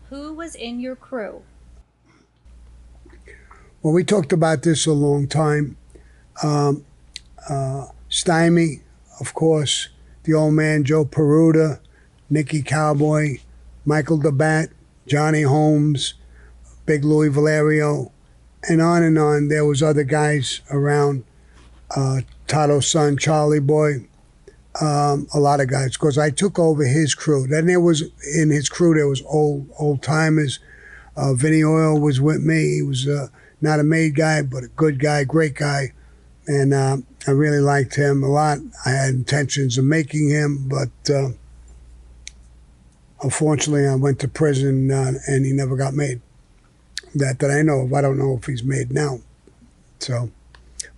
Who was in your crew? Well, we talked about this a long time. Stymie, of course, the old man Joe Peruta, Nicky Cowboy, Michael DeBat, Johnny Holmes, Big Louis Valerio, and on and on. There was other guys around. Toto's son, Charlie Boy, a lot of guys. Because I took over his crew. Then there was in his crew there was old timers. Vinny Oil was with me. He was not a made guy, but a good guy, great guy, and I really liked him a lot. I had intentions of making him, but unfortunately, I went to prison and he never got made. That I know of. I don't know if he's made now. So,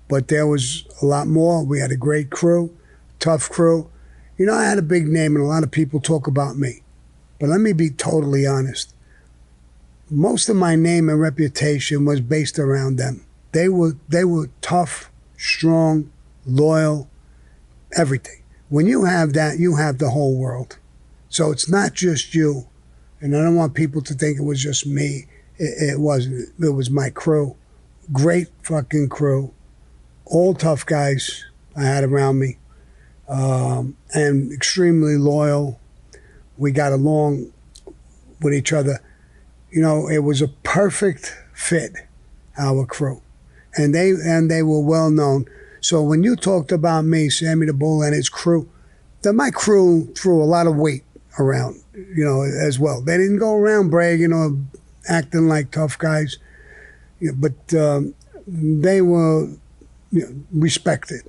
but there was a lot more. We had a great crew, tough crew. You know, I had a big name, and a lot of people talk about me. But let me be totally honest. Most of my name and reputation was based around them. They were tough, strong, loyal, everything. When you have that, you have the whole world. So it's not just you. And I don't want people to think it was just me. It wasn't. It was my crew. Great fucking crew. All tough guys I had around me. And extremely loyal. We got along with each other. You know, it was a perfect fit, our crew. And they were well known. So when you talked about me, Sammy the Bull and his crew, my crew threw a lot of weight around, you know, as well. They didn't go around bragging or acting like tough guys, you know, but they were, you know, respected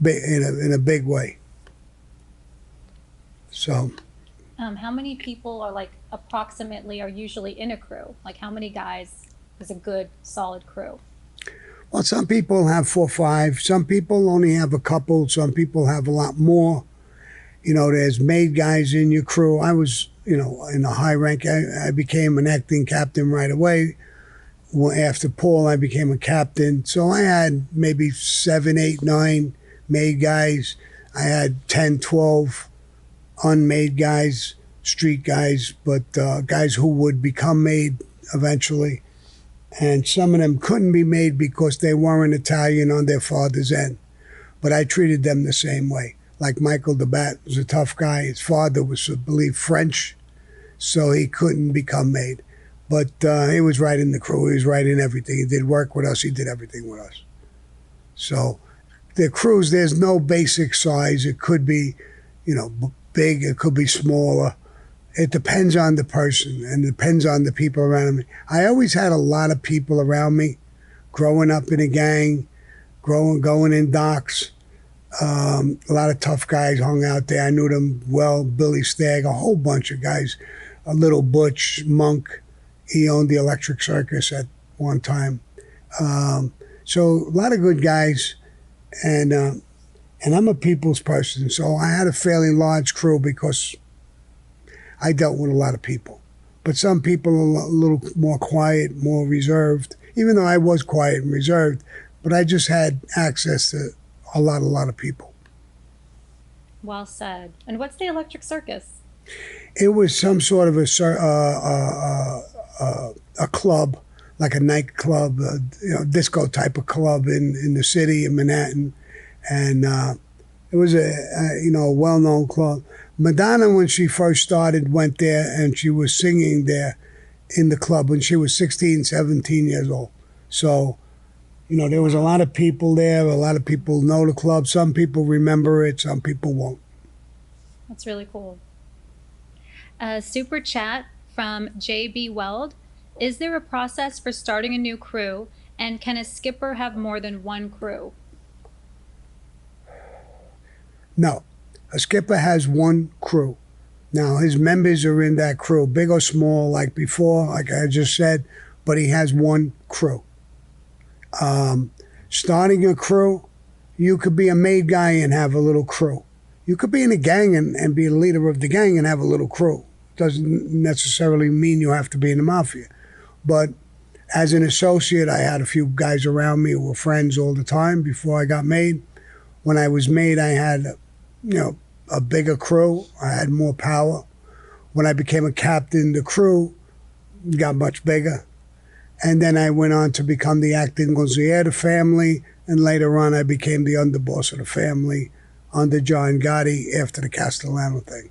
in a big way. So. How many people are like approximately are usually in a crew? Like how many guys is a good solid crew? Well, some people have 4 or 5. Some people only have a couple. Some people have a lot more. You know, there's made guys in your crew. I was, you know, in a high rank. I became an acting captain right away. After Paul, I became a captain. So I had maybe 7, 8, 9 made guys. I had 10, 12 unmade guys, street guys, but guys who would become made eventually. And some of them couldn't be made because they weren't Italian on their father's end. But I treated them the same way. Like Michael DeBat was a tough guy. His father was, I believe, French, so he couldn't become made. But he was right in the crew. He was right in everything. He did work with us. He did everything with us. So the crews, there's no basic size. It could be, you know, big. It could be smaller. It depends on the person and it depends on the people around me. I always had a lot of people around me growing up in a gang, going in docks. A lot of tough guys hung out there. I knew them well. Billy Stagg, a whole bunch of guys. A little Butch Monk. He owned the Electric Circus at one time. So a lot of good guys. And I'm a people's person. So I had a fairly large crew because I dealt with a lot of people. But some people are a little more quiet, more reserved, even though I was quiet and reserved. But I just had access to a lot of people. Well said. And what's the Electric Circus? It was some sort of a club, like a nightclub, you know, disco type of club in the city of Manhattan. And it was a well-known club. Madonna, when she first started, went there and she was singing there in the club when she was 16, 17 years old. So, you know, there was a lot of people there. A lot of people know the club. Some people remember it. Some people won't. That's really cool. Super chat from JB Weld. Is there a process for starting a new crew? And can a skipper have more than one crew? No. A skipper has one crew. Now, his members are in that crew, big or small, like before, like I just said, but he has one crew. Starting a crew, you could be a made guy and have a little crew. You could be in a gang and be the leader of the gang and have a little crew. Doesn't necessarily mean you have to be in the mafia. But as an associate, I had a few guys around me who were friends all the time before I got made. When I was made, I had, you know, a bigger crew. I had more power. When I became a captain, the crew got much bigger. And then I went on to become the acting consigliere of the family, and later on I became the underboss of the family under John Gotti after the Castellano thing.